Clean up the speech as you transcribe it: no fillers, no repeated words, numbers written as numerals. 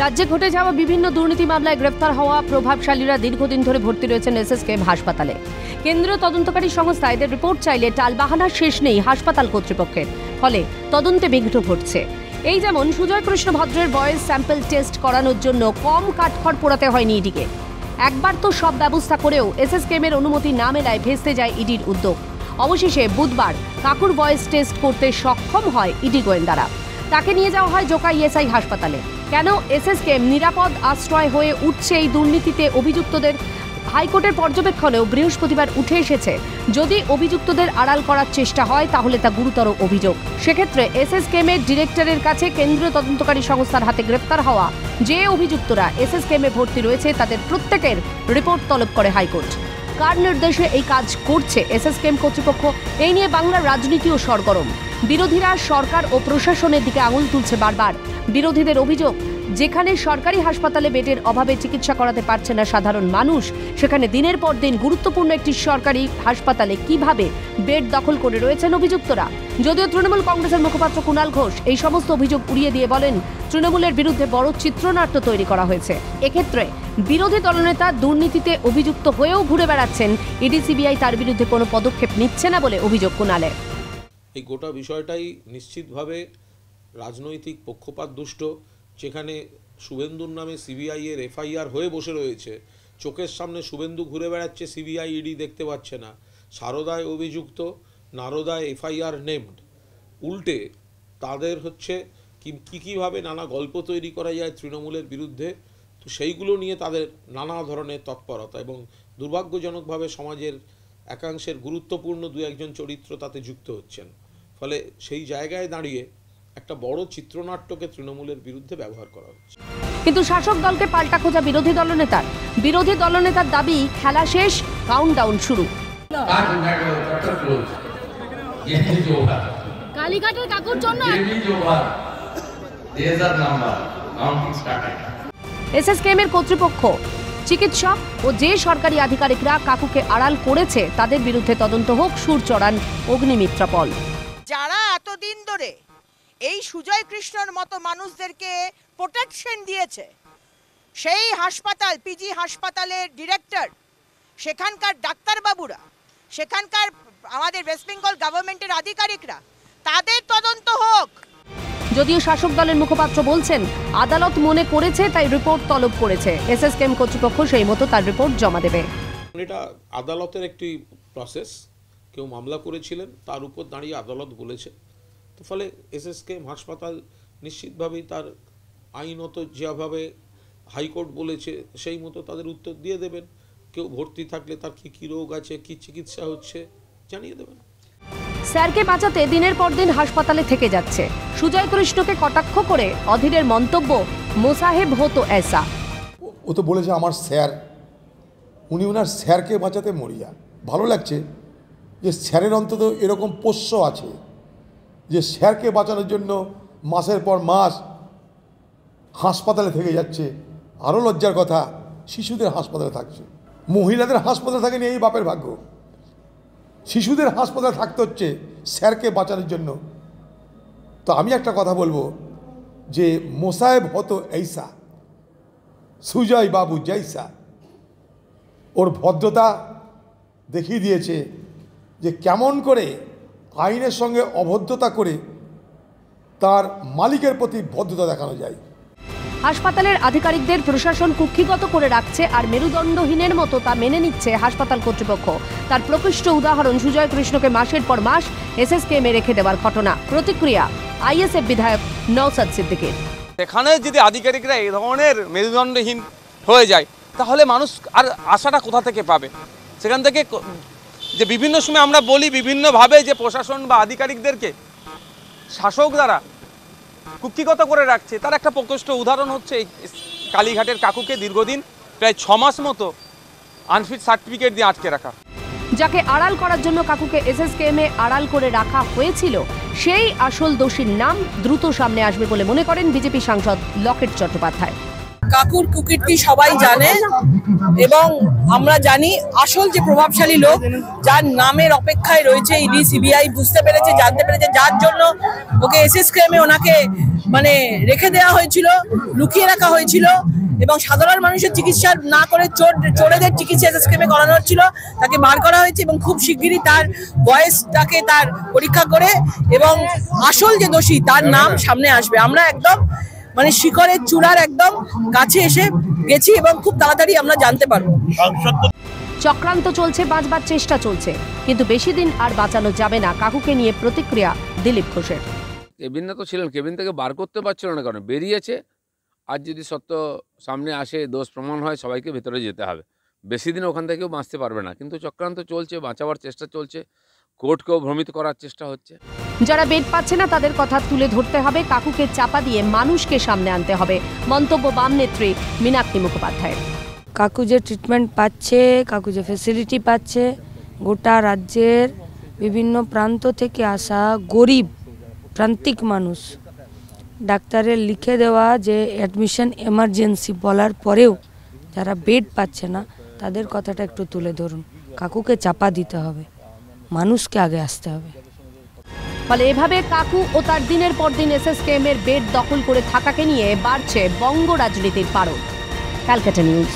রাজ্যে ঘটে যাওয়া বিভিন্ন দুর্নীতি মামলায় গ্রেফতার হওয়া প্রভাবশালীরা দীর্ঘদিন ধরে ভর্তি রয়েছেন এসএসকেএম হাসপাতালে। কেন্দ্রীয় তদন্তকারী সংস্থা এদের রিপোর্ট চাইলে টালবাহানার শেষ নেই হাসপাতাল কর্তৃপক্ষের, ফলে তদন্তে বিঘ্ন ঘটছে। এই যেমন সুজয় কৃষ্ণ ভদ্রের ভয়েস স্যাম্পল টেস্ট করানোর জন্য কম কাঠখড় পোড়াতে হয়নি ইডিকে। একবার তো সব ব্যবস্থা করেও এসএসকেএম এর অনুমতি না মেলায় ভেস্তে যায় ইডির উদ্যোগ। অবশেষে বুধবার কাকুর ভয়েস টেস্ট করতে সক্ষম হয় ইডি গোয়েন্দারা। তাকে নিয়ে যাওয়া হয় জোকা ইএসআই হাসপাতালে। কেন এসএসকেএম নিরাপদ আশ্রয় হয়ে উঠছে এই দুর্নীতিতে অভিযুক্তদের? হাইকোর্টের পর্যবেক্ষণেও বৃহস্পতিবার উঠে এসেছে, যদি অভিযুক্তদের আড়াল করার চেষ্টা হয় তাহলে তা গুরুতর অভিযোগ। সেক্ষেত্রে এসএসকেএম এর ডিরেক্টরের কাছে কেন্দ্রীয় তদন্তকারী সংস্থার হাতে গ্রেফতার হওয়া যে অভিযুক্তরা এসএসকেএম এ ভর্তি রয়েছে তাদের প্রত্যেকের রিপোর্ট তলব করে হাইকোর্ট। কার নির্দেশে এই কাজ করছে এসএসকেএম কর্তৃপক্ষ, এই নিয়ে বাংলার রাজনীতিও সরগরম। বিরোধীরা সরকার ও প্রশাসনের দিকে আঙুল তুলছে বারবার। বিরোধীদের অভিযোগ, যেখানে সরকারি হাসপাতালে বেডের অভাবে চিকিৎসা করাতে পারছে না সাধারণ মানুষ, সেখানে দিনের পর দিন গুরুত্বপূর্ণ একটি সরকারি হাসপাতালে কিভাবে বেড দখল করে রয়েছেন অভিযুক্তরা। যদিও তৃণমূল কংগ্রেসের মুখপাত্র কুণাল ঘোষ এই সমস্ত অভিযোগ উড়িয়ে দিয়ে বলেন, তৃণমূলের বিরুদ্ধে বড় চিত্রনাট্য তৈরি করা হয়েছে। এক্ষেত্রে বিরোধী দলনেতা দুর্নীতিতে অভিযুক্ত হয়েও ঘুরে বেড়াচ্ছেন, ইডি সিবিআই তার বিরুদ্ধে কোনো পদক্ষেপ নিচ্ছে না বলে অভিযোগ কুণালের। এই গোটা বিষয়টাই নিশ্চিতভাবে রাজনৈতিক পক্ষপাত দুষ্ট, যেখানে শুভেন্দুর নামে সিবিআই এর এফআইআর হয়ে বসে রয়েছে। চোখের সামনে শুভেন্দু ঘুরে বেড়াচ্ছে, সিবিআই ইডি দেখতে পাচ্ছে না। সারদায় অভিযুক্ত, নারদায় এফআইআর নেমড। উল্টে তাদের হচ্ছে কীভাবে নানা গল্প তৈরি করা যায় তৃণমূলের বিরুদ্ধে, তো সেইগুলো নিয়ে তাদের নানা ধরনের তৎপরতা, এবং দুর্ভাগ্যজনকভাবে সমাজের একাংশের গুরুত্বপূর্ণ দু একজন চরিত্র তাতে যুক্ত হচ্ছেন। ফলে সেই জায়গায় দাঁড়িয়ে একটা বড় চিত্রনাট্যকে তৃণমূলের বিরুদ্ধে ব্যবহার করা হচ্ছে। কিন্তু শাসক দলকে পাল্টা খোঁজা বিরোধী দলনেতার দাবি, খেলা শেষ, কাউন্টডাউন শুরু। কালীঘাটের কাকুর জন্য এসএসকেএম এর কর্তৃপক্ষ, চিকিৎসক ও যে সরকারি আধিকারিকরা কাকুকে আড়াল করেছে তাদের বিরুদ্ধে তদন্ত হোক, সুর চড়ান অগ্নিমিত্রা পল। যারা এতদিন ধরে এই সুজয় কৃষ্ণর মতো মানুষদেরকে প্রোটেকশন দিয়েছে, সেই হাসপাতাল, পিজি হাসপাতালের ডিরেক্টর, সেখানকার ডাক্তারবাবুরা, সেখানকার আমাদের ওয়েস্ট বেঙ্গল গভর্নমেন্টের আধিকারিকরা, তাদের তদন্ত হোক। যদিও শাসক দলের মুখপাত্র বলছেন, আদালত মনে করেছে তাই রিপোর্ট তলব করেছে। এসএসকেএম কর্তৃপক্ষ সেই মতো তার রিপোর্ট জমা দেবে। এটা আদালতের একটি প্রসেস, কেউ মামলা করেছিলেন, তার উপর দাঁড়িয়ে আদালত বলেছে। তো ফলে এসএসকেএম হাসপাতাল নিশ্চিতভাবেই তার আইনত যেভাবে হাইকোর্ট বলেছে সেই মতো তাদের উত্তর দিয়ে দেবেন। কেউ ভর্তি থাকলে তার কী রোগ আছে, কী চিকিৎসা হচ্ছে জানিয়ে দেবেন। স্যারকে বাঁচাতে দিনের পর দিন হাসপাতালে থেকে যাচ্ছে। সুজয় কৃষ্ণকে কটাক্ষ করে অধীরের মন্তব্য, মোসাহেব হতো এসা। ও তো বলেছে আমার স্যার, উনি ওনার স্যারকে বাঁচাতে মরিয়া। ভালো লাগছে যে স্যারের অন্তত এরকম পোষ্য আছে যে স্যারকে বাঁচানোর জন্য মাসের পর মাস হাসপাতালে থেকে যাচ্ছে। আরও লজ্জার কথা, শিশুদের হাসপাতালে থাকছে। মহিলাদের হাসপাতালে থাকেনি, এই বাপের ভাগ্য। শিশুদের হাসপাতালে থাকতে হচ্ছে স্যারকে বাঁচানোর জন্য। তো আমি একটা কথা বলবো যে মোসাহেব হতো এইসা, সুজয় বাবু জৈসা। ওর ভদ্রতা দেখিয়ে দিয়েছে যে কেমন করে আইনের সঙ্গে অভদ্রতা করে তার মালিকের প্রতি ভদ্রতা দেখানো যায়। হাসপাতালের আধিকারিকদের প্রশাসন কুক্ষিগত করে রাখছে আর মেরুদণ্ডহীনের মতো তা মেনে নিচ্ছে হাসপাতাল কর্তৃপক্ষ। তার প্রকৃষ্ট উদাহরণ সুজয় কৃষ্ণকে মাসের পর মাস এসএসকেএম এ রেখে দেওয়ার ঘটনা। প্রতিক্রিয়া আইএসএফ বিধায়ক নওসাদ সিদ্দিকীর। এখানে যদি আধিকারিকরা এই ধরনের মেরুদণ্ডহীন হয়ে যায় তাহলে মানুষ আর আশাটা কোথা থেকে পাবে? সেখান থেকে যে বিভিন্ন সময় আমরা বলি বিভিন্নভাবে যে প্রশাসন বা আধিকারিকদেরকে শাসক দ্বারা কুক্ষিগত করে রাখছে, তার একটা প্রকৃষ্ট উদাহরণ হচ্ছে এই কালীঘাটের কাকুকে দীর্ঘদিন প্রায় 6 মাস মতো আনফিট সার্টিফিকেট দিয়ে আটকে রাখা। যাকে আড়াল করার জন্য কাকুকে এসএসকেএম এ আড়াল করে রাখা হয়েছিল, সেই আসল দোষীর নাম দ্রুত সামনে আসবে বলে মনে করেন বিজেপি সাংসদ লকেট চট্টোপাধ্যায়। কাকুর কুকীর্তি সবাই জানে এবং আমরা জানি আসল যে প্রভাবশালী লোক যার নামের অপেক্ষায় রয়েছে ইডি সিবিআই বুঝতে পেরেছে, জানতে পেরেছে, যার জন্য ওকে এসএসকেএমে ওনাকে মানে রেখে দেওয়া হয়েছিল, লুকিয়ে রাখা হয়েছিল এবং সাধারণ মানুষের চিকিৎসা না করে চোরেদের চিকিৎসা এসএসকেএমে করানো হচ্ছিল, তাকে বার করা হয়েছে এবং খুব শিগগিরই তার বয়সটাকে তার পরীক্ষা করে এবং আসল যে দোষী তার নাম সামনে আসবে। আমরা একদম মানে শিকড়ের চূড়ার একদম কাছে এসে গেছি এবং খুব তাড়াতাড়ি আমরা জানতে পারবো। চক্রান্ত চলছে, বাঁচবার চেষ্টা চলছে, কিন্তু বেশি দিন আর বাঁচানো যাবে না। কাকুকে নিয়ে প্রতিক্রিয়া দিলীপ ঘোষের। কেবিন তো ছিলেন, কেবিন থেকে বার করতে পারছিল না, কারণ বেরিয়েছে। আজ যদি সত্য সামনে আসে, দোষ প্রমাণ হয়, সবাইকে ভেতরে যেতে হবে। বেশি দিন ওখান থেকেও বাঁচতে পারবে না, কিন্তু চক্রান্ত চলছে, বাঁচাবার চেষ্টা চলছে, কোর্টকেও ভ্রমিত করার চেষ্টা হচ্ছে। যারা বেড পাচ্ছে না তাদের কথা তুলে ধরতে হবে, কাকুকে চাপা দিয়ে মানুষকে সামনে আনতে হবে, মন্তব্য বাম নেত্রী মীনাক্ষী মুখোপাধ্যায়ের। কাকু যে ট্রিটমেন্ট পাচ্ছে, কাকু যে ফ্যাসিলিটি পাচ্ছে, গোটা রাজ্যের বিভিন্ন প্রান্ত থেকে আসা গরিব প্রান্তিক মানুষ ডাক্তারের লিখে দেওয়া যে অ্যাডমিশন এমার্জেন্সি বলার পরেও যারা বেড পাচ্ছে না তাদের কথাটা একটু তুলে ধরুন। কাকুকে চাপা দিতে হবে, মানুষকে আগে আসতে হবে। ফলে এভাবে কাকু ও তার দিনের পর দিন এসএসকেএম এর বেড দখল করে থাকাকে নিয়ে বাড়ছে বঙ্গ রাজনীতির পারদ। ক্যালকাটা নিউজ।